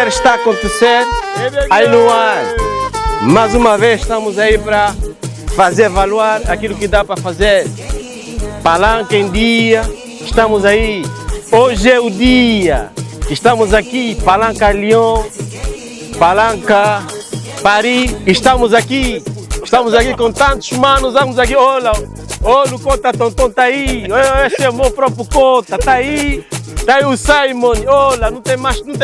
Está a acontecer aí no ar. Mais uma vez estamos aí para fazer valer aquilo que dá para fazer. Palanca em dia, estamos aí. Hoje é o dia. Estamos aqui, Palanca Lyon, Palanca Paris. Estamos aqui com tantos manos. Estamos aqui, olha o Cota Tonton tá aí. Esse é o meu próprio Cota, tá aí. Tá aí o Simon, olha, não tem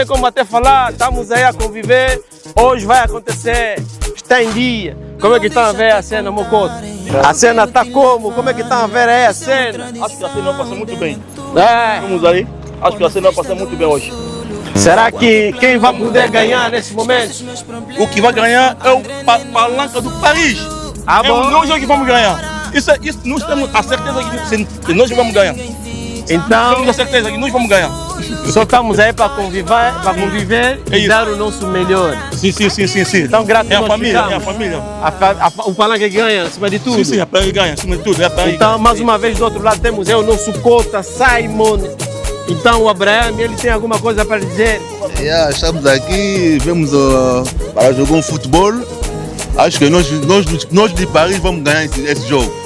como até falar, estamos aí a conviver, hoje vai acontecer, está em dia. Como é que estão a ver a cena, Mocota? A cena está como? Como é que estão a ver aí a cena? Acho que a cena vai passar muito bem. Vamos aí, acho que a cena vai passar muito bem hoje. Será que quem vai poder ganhar nesse momento? O que vai ganhar é o Palanca do Paris. Ah, bom? Nós é que vamos ganhar. Isso, nós temos a certeza que nós vamos ganhar. Então, temos a certeza que nós vamos ganhar. Só estamos aí para conviver e dar o nosso melhor. Sim. Então, graças a Deus. É a família. O Palanca ganha acima de tudo. Sim, a Palanca ganha acima de tudo. Então, mais uma vez, do outro lado, temos aí o nosso Cota, Simon. Então, o Abraham, ele tem alguma coisa para dizer? Estamos aqui, vamos para jogar um futebol. Acho que nós de Paris vamos ganhar esse jogo.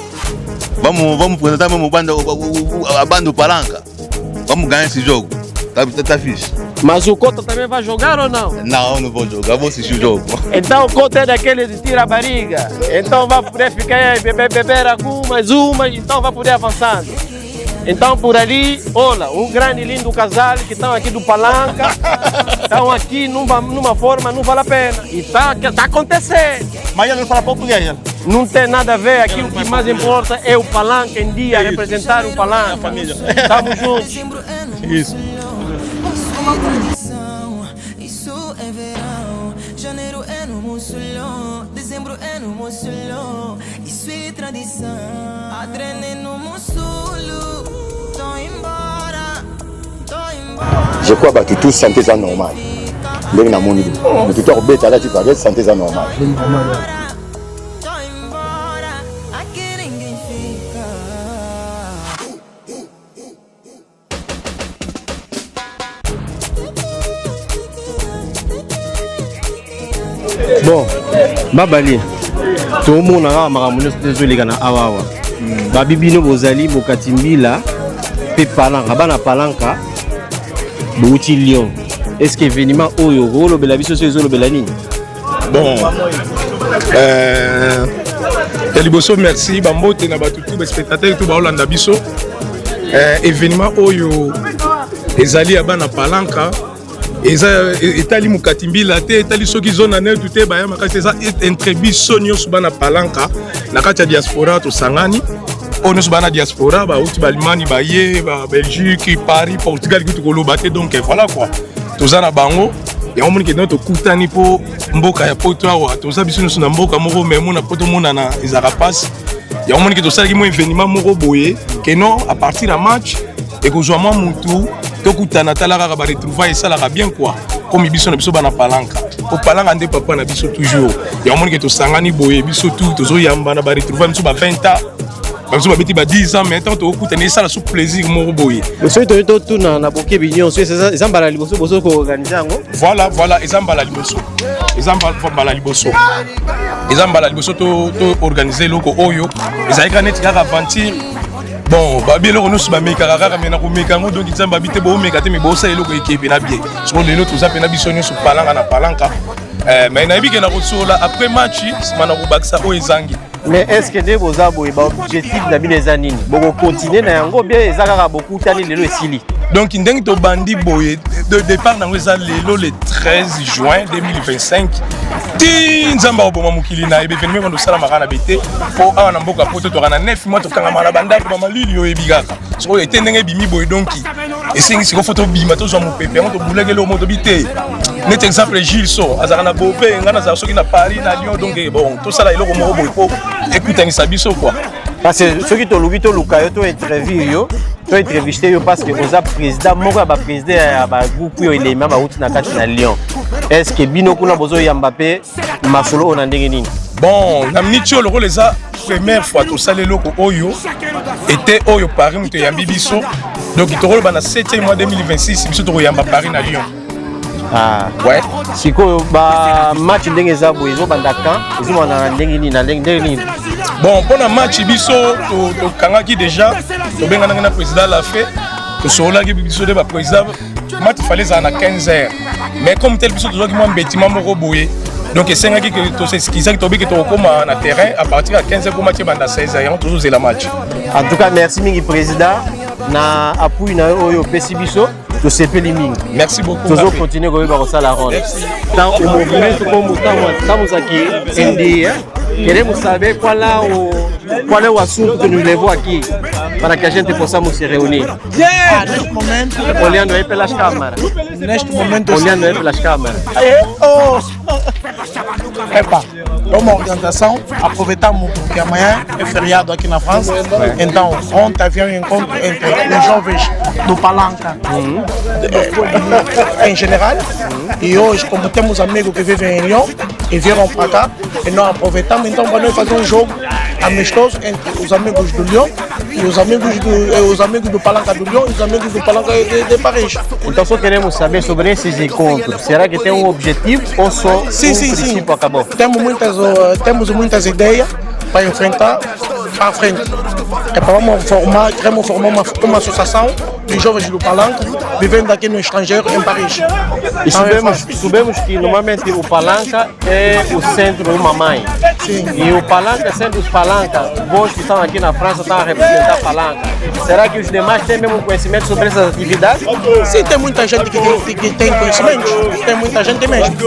Vamos apresentar mesmo a banda do Palanca. Vamos ganhar esse jogo. Tá fixe. Mas o Cota também vai jogar ou não? Não vou jogar, vou assistir o jogo. Então o Cota é daquele de tira a barriga. Então vai poder ficar aí, beber algumas, então vai poder avançando. Então por ali, olha, um grande e lindo casal que estão aqui do Palanca, estão aqui numa forma, não vale a pena. E tá acontecendo. Mas ele não fala português. Não tem nada a ver, aquilo que mais importa é o Palanca em dia, representar o Palanca. A família. Estamos juntos. Isso. Isso é verão, janeiro é no Mussolão, dezembro é no Mussolão, isso é tradição, adrenalina no Mussolão, tô embora. Je crois que tout santé c'est normal. Même dans mon niveau. Mais tout est bête là tu vas santé c'est normal. Bon, babali. Tout le monde a makambo désolé kana awawa. Babibino bozali bokatimbila pe Palanka bana Palanka bouti Lyon. Est-ce que événement oyo rolo bela biso so ezolo bela nini? Bon. Liboso merci bambote na batutu ba spectateurs tout ba Holanda biso. Événement oyo ezali ya bana Palanka. Etali mukatimbila te etali soki zona ne tout te baya makasi eza entrebiso nyonso bana Palanka na kati ya diaspora to sangani ono so bana diaspora ba uti ba Allemagne ba ye ba Belgique Paris Portugal ki tukoloba te donc voilà quoi toza na bango ya omoni ke to kutani po mboka ya poto awa toza biso nyonso na mboka moko memo na poto mona na ezaka passe ya omoni ke tosala ki mo événement moko boye ke non à partir ya match et que joie mutu tokutana talaka ba retrouvailles esalaka bien quoi comme biso na biso bana Palanka o Palanka nde papa na biso toujours ya omoni ke tosangani boye biso tout tozoyamba na ba retrouvailles biso ba 20 ans biso babeti ba 10 ans maintenant tokutana esala sous plaisir moko boye so to tuna na boke binyon so ezambala liboso boso ko organiser yango voilà ezambala liboso to organiser loko oyo ezalika neti kaka aventure. Bon, babi eloko nyonso bamekaka kaka me na komeka yango donc nzambe babi te boomeka te me bosala eloko ekepe na bien soko lelo toza mpe na biso nyonso Palanka na Palanka mais nayebi ke na kosola après match nsima na kobakisa oyo ezangi. Mais est-ce que nde boza boye baobjectif na bino eza nini bokokontinue na yango bien eza kaka bokutani lelo esili? Donc ndenge tobandi boye de départ nango eza lelo le 13 juin 2025 ti nzambe akoboma mokili na yebe événement kondo salamaka na bete po awa na mboka poto toka na 9 mois tokangama na bandako bamalili oyo eyebi kaka soko ete ndenge ebimi boye donc esengisi ko foto bima tozwa mopepe yango tobulekele omo tobi te neti exemple Gilles so azalaka na Beauvais nga nazala soki na Paris na Lyon donc bon tosala eloko moko boye po ekutangisa biso quoi. Parce que ceux qui toluki toluka yo to interview yo to entrevister yo parce que oza président moko ba président ya ba groupe yo elema ba uti na kati na Lyon. Est-ce que bino kuna bozo ya Mbappé masolo ona ndenge nini? Bon, Namnicho, le rôle est la première fois que ça loko Oyo était Oyo Paris, nous yambi biso. Donc il te rôle dans le 7e mois 2026, biso to yamba Paris na Lyon. Ah ouais. Siko ba match ndenge za boy zo bandaka, ezimo na ndenge ni na ndenge ni. Bon, pour le match biso to kangaki déjà, to benga na président la fait, to sola ki biso de ba président, match fallait ça na 15h. Mais comme tel biso to zo ki mo bêtiment moko boye. Donc c'est un qui to s'exquiser qui tobi que to koma na terrain à partir de 15h pour match banda 16h, on toujours c'est la match. En tout cas, merci mingi président na appui na oyo pesi biso. To sepeli mingi. Merci beaucoup. Toujours continuer comme ça sala ronde. Tant au mouvement comme estamos aqui en dia, queremos saber qual é o assunto que nos levou aqui para que a gente possamos se reunir. Neste momento, olhando aí pelas câmaras. Neste momento, olhando aí pelas câmaras. Epa, é uma organização, aproveitamos que amanhã é feriado aqui na França, então ontem havia um encontro entre os jovens do Palanca em geral, e hoje, como temos amigos que vivem em Lyon e vieram para cá, e nós aproveitamos então para nós fazer um jogo amistoso entre os amigos do Lyon e os amigos do Palanca do Lyon e os amigos do Palanca de Paris. Então só queremos saber sobre esses encontros. Será que tem um objetivo ou só princípio acabou? Temos muitas ideias para enfrentar para frente. É para queremos formar uma associação de jovens do Palanca vivendo aqui no estrangeiro, em Paris. E sabemos que normalmente o Palanca é o centro de uma mãe. Sim. E o Palanca, sendo os Palanca, vós que estão aqui na França estão a representar Palanca. Será que os demais têm mesmo conhecimento sobre essas atividades? Sim, tem muita gente que tem conhecimento, tem muita gente mesmo.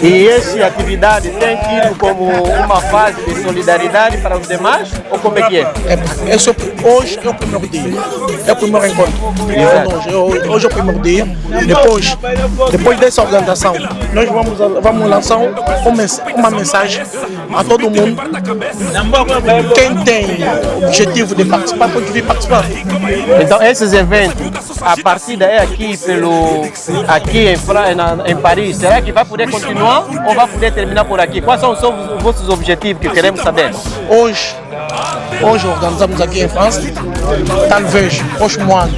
E essa atividade tem tido como uma fase de solidariedade para os demais? Ou como é que é? Hoje é o primeiro dia, é o primeiro encontro. Hoje é o primeiro dia. Depois dessa organização, nós vamos lançar uma mensagem a todo mundo. Quem tem o objetivo de participar pode vir participar. Então esses eventos, a partida é aqui em Paris. Será que vai poder continuar ou vai poder terminar por aqui? Quais são os vossos objetivos que queremos saber? Hoje organizamos aqui em França. Talvez próximo ano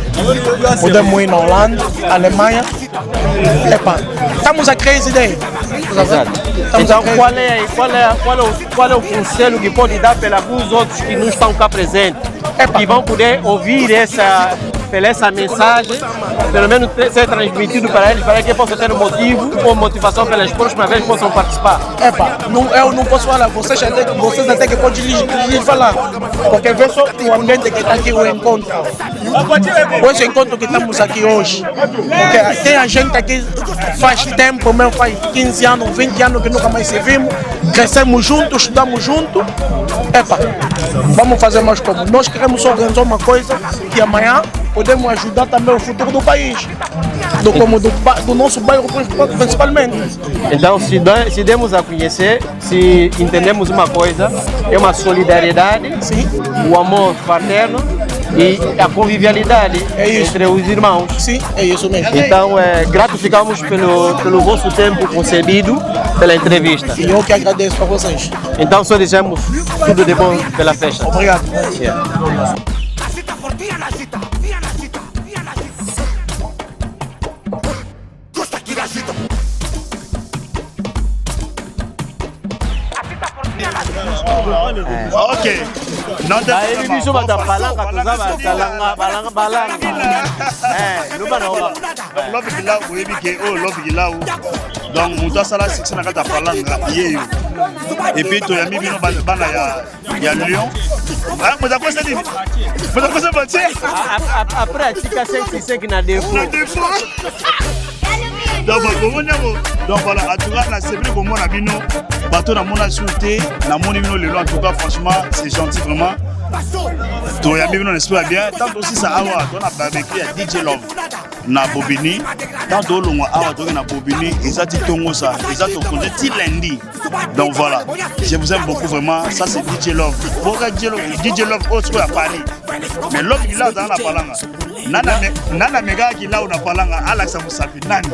podemos ir na Holanda, Alemanha. Epa, estamos a criar essa ideia. Exato. Então qual é o conselho que pode dar para alguns outros que não estão cá presentes? Que vão poder ouvir essa mensagem, pelo menos ser transmitido para eles, para que possam ter um motivo ou motivação pelas próximas vezes possam participar. Eu não posso falar, vocês até que podem lhes falar, porque vê só o ambiente que está aqui, o encontro. Esse encontro que estamos aqui hoje, porque tem a gente aqui faz tempo, mesmo faz 15 anos, 20 anos que nunca mais se vimos, crescemos juntos, estudamos juntos. Vamos fazer mais como. Nós queremos organizar uma coisa que amanhã podemos ajudar também o futuro do país, do nosso bairro principalmente. Então, se demos a conhecer, se entendemos uma coisa, é uma solidariedade, sim, o amor fraterno e a convivialidade entre os irmãos. Sim, é isso mesmo. Então, gratificamos pelo vosso tempo concedido pela entrevista. E eu que agradeço para vocês. Então, só desejamos tudo de bom pela festa. Obrigado. Yeah. Ok. Não tem ele bicho vai dar palanca, tu sabe, balanga. Não vai não. Love que lá, o EBK, love que lá, donc muita sala six na kata palanca, yeyo. Et puis tu as mis bino bana ya Lyon. Ah, mas a coisa dele. Mas a coisa pode ser. Après, fica 5 na défaut. Donc voilà, en tout cas, c'est vrai que moi, bateau na mona sauté, na moni bino le en tout cas, franchement, c'est gentil vraiment. Tu as mis bino l'esprit bien. Tant aussi ça awa, on a barbecue à DJ Love na Bobini. Tant au long awa, on na Bobini, et ça dit tongo ça, et ça te connaît till lundi. Donc voilà, je vous aime beaucoup vraiment. Ça c'est DJ Love. Pourquoi DJ Love autre à Paris? Mais Love il a dans la palanga. nana mega qui là on a parlé à Alexa Moussapi nani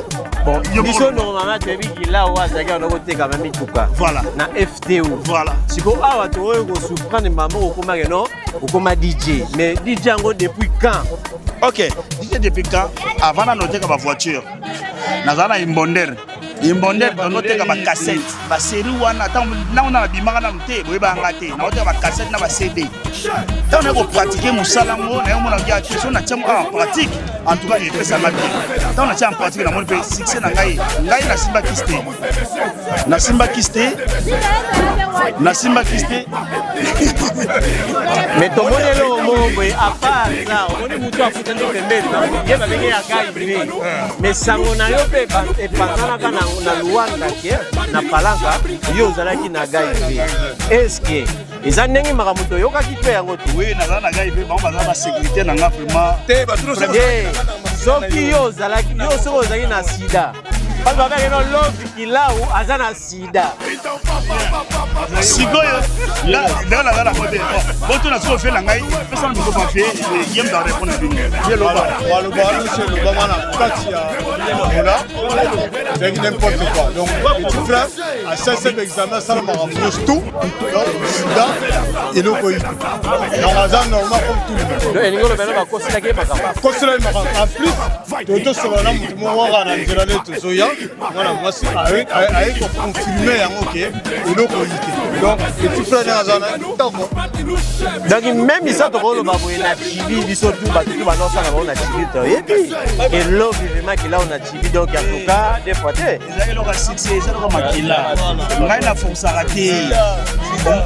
bon biso normalement tu as qui là wa zaki on a côté quand même tuka voilà na FTO voilà siko awa to ko surprendre maman ko koma que non ko koma DJ mais DJ ngo depuis quand OK DJ depuis quand avant na noter ka voiture nazana imbonder dans noter ka cassette ba série wana tant na on a bimaka na mté boyeba ngate na noter ka cassette na ba CD tant on a pratiquer musala ngo na yo mona kia question na tiamo en pratique en tout cas il fait ça mal tant on a en pratique na mon fait succès na ngai na Simba Kiste mais to monelo mombo à part ça on est mutu afuta ndo pembeni ye ba benge ya gai mais sango na yo pe e panzana kana na luanga ke na palanga yo zalaki na gai est-ce que eza ndenge makamuto yoka ki pe yango tu oui na gai pe ba ba sécurité na nga vraiment te ba trop soki yo zalaki yo soko zalaki na sida parce que avec un love qui là où azana sida sikoyo là la côté bon tu na so fait la ngai personne ne peut pas faire yem dans répondre bien le bas le bas c'est le bas mana katia voilà c'est n'importe quoi donc tu fais à 5e examen ça m'a renforcé tout donc sida et le covid donc azan normal comme tout le monde et ngolo beno ba kosila ke makamba kosila makamba en plus to so na mutu mo wa na nzela leto soya voilà moi c'est avec confirmer yango ke et le covid donc tu fais dans azana donc même ça to ko lo ba boye na TV biso tout ba tout ba no sala ba na TV to et puis et love vraiment qu'il a on a TV donc en tout cas des fois te ezali loka succès ezali loka makila ngai na force raté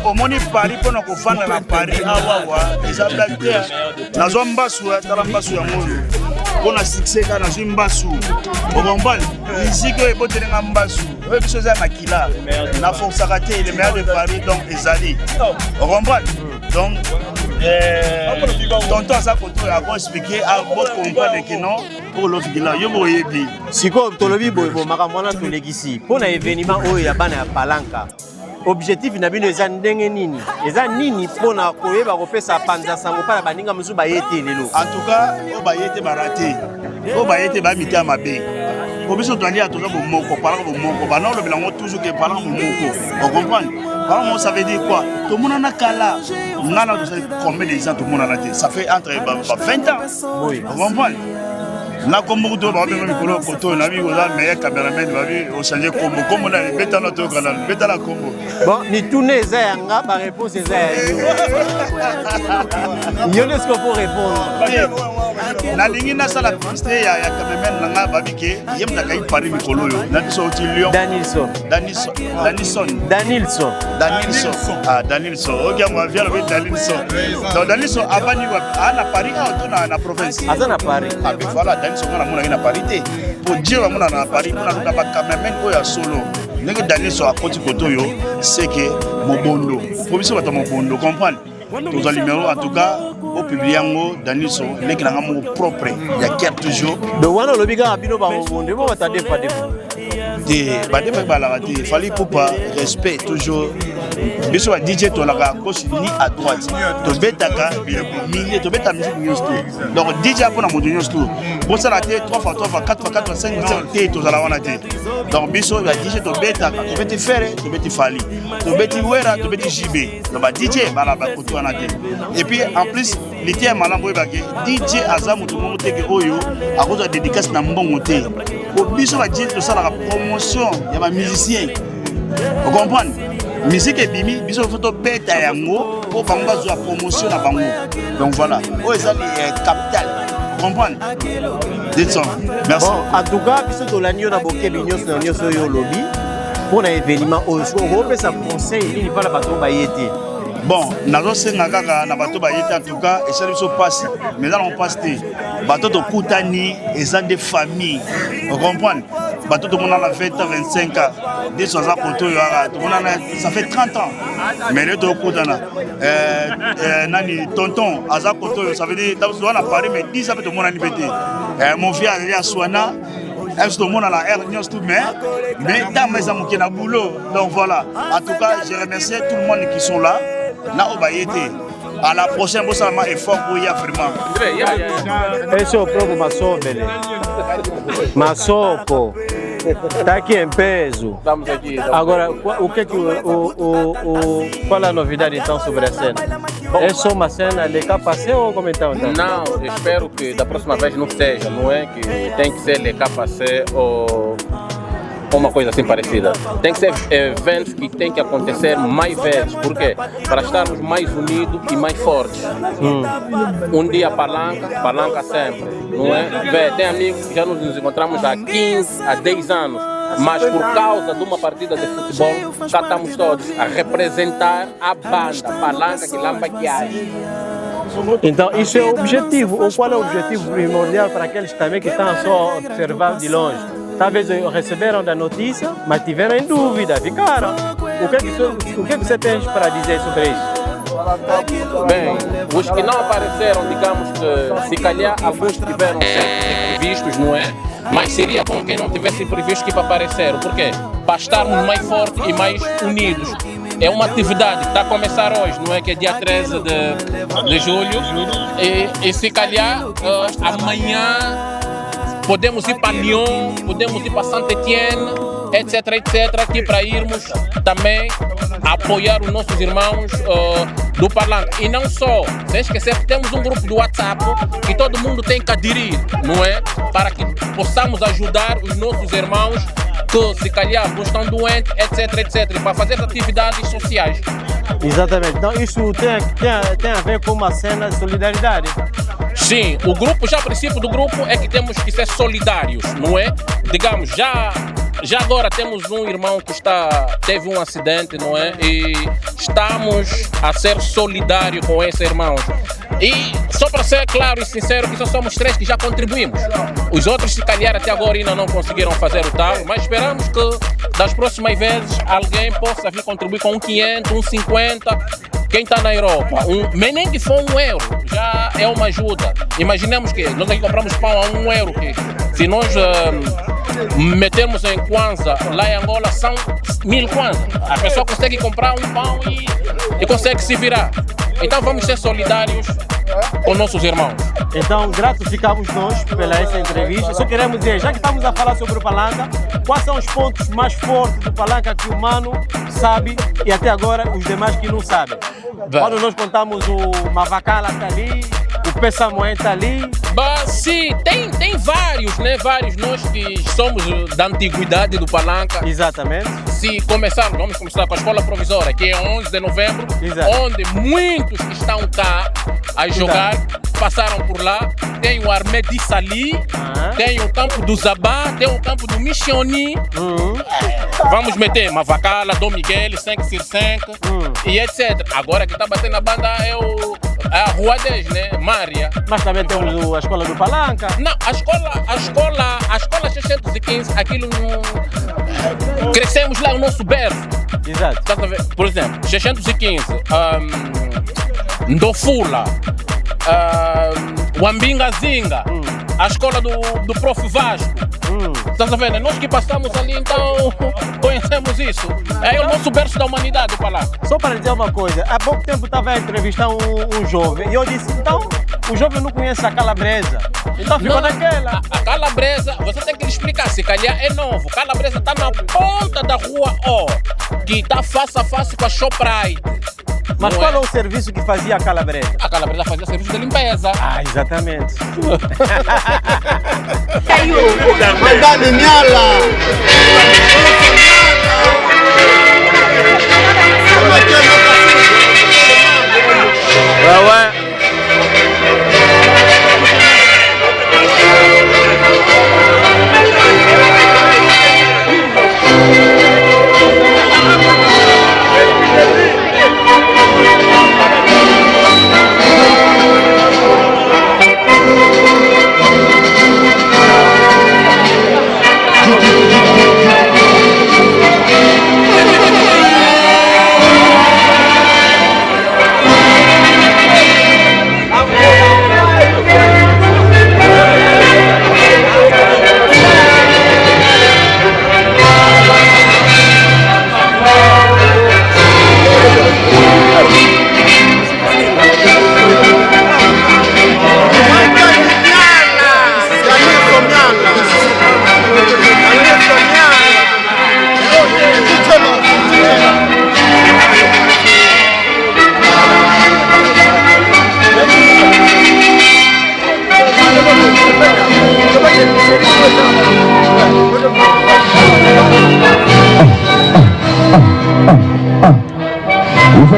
au moni Paris pona ko fana na Paris awa eza blague te na zo mbasu tala mbasu ya moyo pona succès kana zo mbasu au bombal musique e botelenga mbasu oyo biso eza makila na force raté le maire de Paris donc ezali au bombal donc tonton ça côté a expliquer à votre comprendre que non pour l'autre là yo boyebi siko tolobi boye bo makambo na tolekisi pona événement oyo ya bana ya palanka objectif na bino eza ndenge nini eza nini pona koyeba kopesa panza sango pala baninga musu bayete lelo en tout cas o bayete baraté o bayete ba mita mabe ko biso twali atoza bo moko parla bo moko bana lo bilango toujours que parla bo moko on comprend parla mo ça veut dire quoi to mona na kala ngana to ça combien de gens to mona na te ça fait entre 20 ans oui on comprend na kombo to ba be mikolo photo na bi oza meilleur cameraman ba bi o changer kombo kombo na beta na to kana beta la kombo bon ni tourner eza yanga ba réponse eza ya yo ne ce qu'on peut répondre na lingi na sala piste ya cameraman na nga ba bi ke yem na kai Paris mikolo yo na biso ti Lyon Danilson okia mo via le Danilson donc Danilson abani wa ana Paris a na province azana Paris voilà Danilson na mona na Paris pour dire na mona na Paris na ba cameraman ko ya solo ndenge Danilson akoti koto yo c'est que mobondo pour biso bata mobondo comprendre tous les numéros en tout cas au public yango Danilson ndenge na mo propre ya care toujours donc wana lobika abino ba mobondo bo batade pas de ba de ba la raté fallait pour pas respect toujours biso ba DJ to la gauche ni à droite to betaka milieu to beta musique news donc DJ pour na mondo news tout bon ça la té 3 fois 3 fois 4 fois 4 fois 5 té to la wana té donc biso ba DJ to betaka to beti faire to beti fali to beti wera to beti JB donc ba DJ ba la ba koto wana té et puis en plus l'été malambo ba ke DJ azamu to mo té ke oyo a cause de dédicace na mbongo té ko biso ba DJ to ça la promotion ya ba musicien vous comprenez musique et bimi biso photo beta yango pour bango zo promotion na bango donc voilà o ezali capital comprendre dit merci bon en tout cas biso to la nyo na bokebi nyonso yo lobby pour un événement au on peut ça conseil ni pas la bato ba yete bon nazo senga kaka na bato ba yete en tout cas et ça biso passe mais là on passe te bato to kutani eza des familles vous comprenez bato to mona na 20 ans 25 ans des soza koto yo ara to mona ça fait 30 ans mais le to kutana nani tonton aza koto yo ça veut dire tabu na Paris mais 10 ans to mona ni bete mon vieux à Soana est-ce que tout le monde a la air tout mais dans mes amis qui na boulot donc voilà en tout cas je remercie tout le monde qui sont là na obayete À la prochaine, vous savez, effort pour y avoir vraiment. Esse é o próprio Massovele. Massoko. Está aqui em peso. Estamos aqui. Agora, o que é que qual é a novidade então sobre a cena? É só uma cena de capacê ou como então? Não, espero que da próxima vez não seja, não é que tem que ser le capacê ou uma coisa assim parecida. Tem que ser eventos que tem que acontecer mais vezes. Por quê? Para estarmos mais unidos e mais fortes. Um dia palanca sempre, não é? Vê, tem amigos que já nos encontramos há 15, há 10 anos, mas por causa de uma partida de futebol, cá estamos todos a representar a banda Palanca que lamba que há. Então, isso é o objetivo. Ou qual é o objetivo primordial para aqueles também que estão só a observar de longe? Talvez receberam da notícia, mas tiveram em dúvida, ficaram. O que você tem para dizer sobre isso? Bem, os que não apareceram, digamos que se calhar alguns tiveram previstos, não é? Mas seria bom que não tivessem previsto que apareceram. Por quê? Para estarmos mais fortes e mais unidos. É uma atividade que está a começar hoje, não é? Que é dia 13 de julho. E se calhar amanhã podemos ir para Lyon, podemos ir para Saint-Étienne, etc, aqui para irmos também apoiar os nossos irmãos do Palanca. E não só, sem esquecer que temos um grupo do WhatsApp que todo mundo tem que aderir, não é? Para que possamos ajudar os nossos irmãos que se calhar estão doentes, etc, para fazer atividades sociais. Exatamente, então isso tem a ver com uma cena de solidariedade. Sim, o princípio do grupo é que temos que ser solidários, não é? Digamos, já agora temos um irmão que teve um acidente, não é? E estamos a ser solidários com esse irmão. E só para ser claro e sincero, que só somos 3 que já contribuímos. Os outros, se calhar, até agora ainda não conseguiram fazer o tal, mas esperamos que das próximas vezes alguém possa vir contribuir com 500, 50. Quem está na Europa, nem que for €1, já é uma ajuda. Imaginemos que nós aqui compramos pão a €1, que se nós metermos em Kwanza, lá em Angola são 1000 Kwanza. A pessoa consegue comprar um pão e consegue se virar. Então vamos ser solidários com nossos irmãos. Então, gratos ficamos nós pela essa entrevista. Só queremos dizer, já que estamos a falar sobre o Palanca, quais são os pontos mais fortes do Palanca que o Mano sabe e até agora os demais que não sabem? Quando nós contamos o Mavacala está ali, o Pessamuen está ali. Sim, tem vários, né? Vários nós que somos da antiguidade do Palanca. Exatamente. Vamos começar com a escola provisória, que é 11 de novembro, onde muitos que estão cá a jogar passaram por lá. Tem o Armé de Sali, tem o campo do Zabá, tem o campo do Missioni. Vamos meter Mavacala, Dom Miguel, 5x5 e etc. Agora que está batendo a banda é a Rua 10, né? Mária. Mas também temos a escola do Palanca. Não, a escola 615, aquilo não... Crescemos lá o nosso berço. Exato. Por exemplo, 615, Ndofula, Wambingazinga, a escola do Prof. Vasco. Estás a ver? Nós que passamos ali, então conhecemos isso. É o nosso berço da humanidade, o Palanca. Só para dizer uma coisa, há pouco tempo estava a entrevistar um jovem e eu disse, então, o jovem não conhece a Calabresa. Então ficou naquela. A Calabresa, você tem que lhe explicar, se calhar é novo. Calabresa está na ponta da rua O, que está face a face com a Shoprite. Mas qual é o serviço que fazia a Calabresa? A Calabresa fazia serviço de limpeza. Ah, exatamente.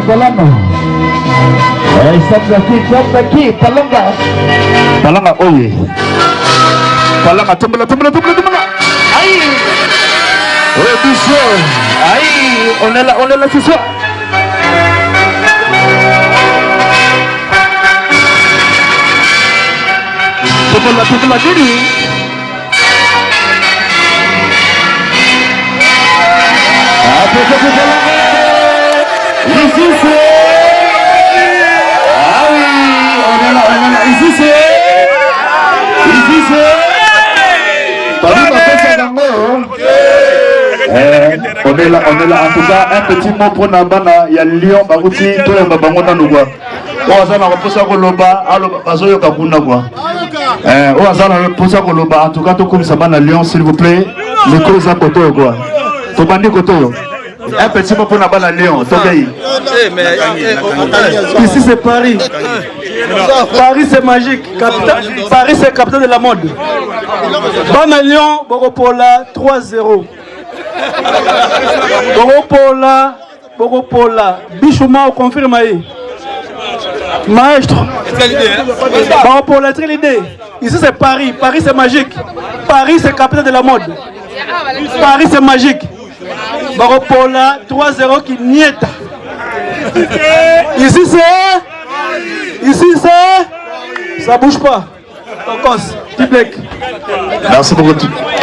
Palanga. Stop aqui, Palanga. Palanga, oye. Palanga, tumula. Aí. Oi, bicho. Aí, on est là ce soir. Tumula, diri. Ici c'est. Ah oui, on est là. Ici c'est. On est là. En tout cas, un petit mot pour Nabana. Il y a Lyon, Barouti, tout le monde bango dans quoi. On va reposer au Loba, Azoyo Kabuna quoi. On va reposer au Loba. En tout cas, tout comme ça à Lyon, s'il vous plaît. Les causes à côté quoi. Tobandi côté. Un petit mot pour Nabana Lyon. Ici c'est Paris. Paris c'est magique. Paris c'est capitaine de la mode. Bana Lyon, Bogopola 3-0. Bogopola. Bichouma au confirme. Maestro. Bogopola, très l'idée. Ici c'est Paris. Paris c'est magique. Paris c'est capitaine de la mode. Paris c'est magique. Bogopola 3-0 qui niette. Ici c'est. Ça bouge pas. Tokos, Tiblek. Merci beaucoup,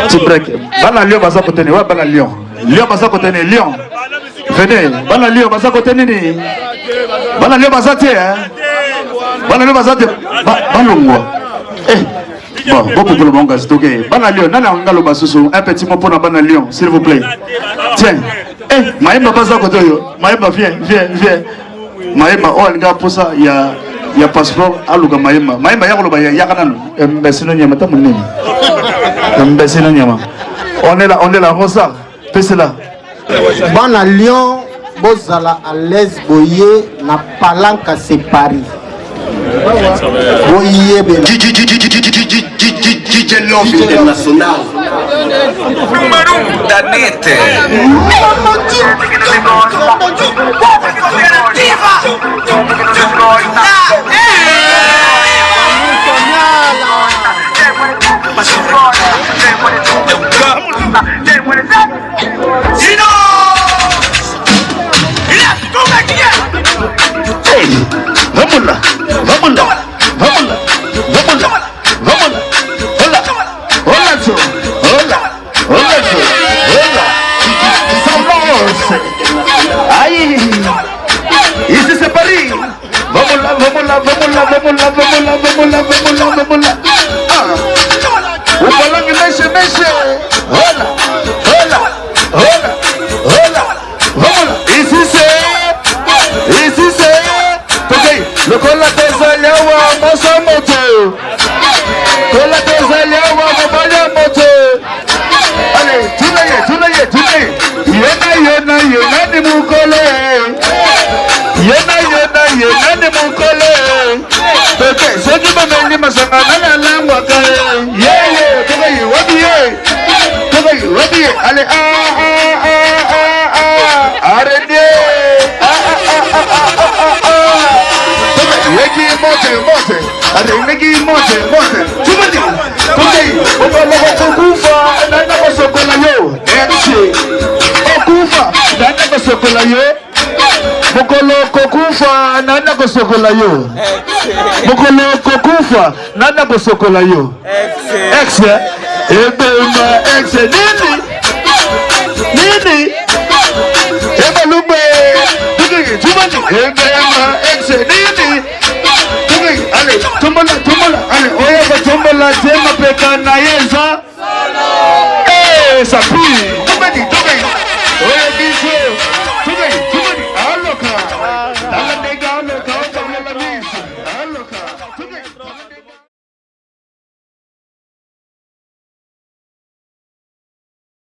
Tiblek. Bana Lyon, Basa Kotene. Ouais, Bana Lyon. Lyon, Basa Kotene. Lyon. Venez. Bana Lyon, Basa Kotene. Bana Lyon, Basa Té. Bana Lyon, Basa Té. Balongwa. Bon, beaucoup de monde, c'est ok. Bana Lyon, Nana Ngalo Basusu. Un petit mot pour Bana Lyon, s'il vous plaît. Tiens. Maïma Basa Kotoyo. Maïma, viens. Maïma, oh, les gars, pour ça, il y a passeport à Luga Maïma. Maïma, il y a un mbessino nyama. On est là, Rosa. Fais là. Bana Lyon, Bozala à l'aise, Boye, na Palanca, c'est Paris. Boye, DJ Love International. Danete. Aïe, ici c'est Paris. Vamos là. O balão mexe. Rola. Vamos lá. Ici c'est. Toquei. Le cola desalha o moça moto. Cola desalha o balão moto. Allez, tunaye. Yena ni mukole. Yena ni mukole. Toquei. Seki mameni masangana na langwa kae. Yeah. Toquei. Wadiye. Allez, arrêtez. Yeki monte. Chumadi. Toquei. Okufa. Nana kosokola yo. Okufa. Nana kosokola yo. Mokolo kokufa. Nana kosokola yo. Mokolo kokufa. Nana kosokola yo. Ex. Ebema ex. Nini. Ebalumbe. Toquei. Chumadi. Ebema ex. Nini. Allez, tumbola. Allez, oya tumbola, tema peka na yeza. Ça pue.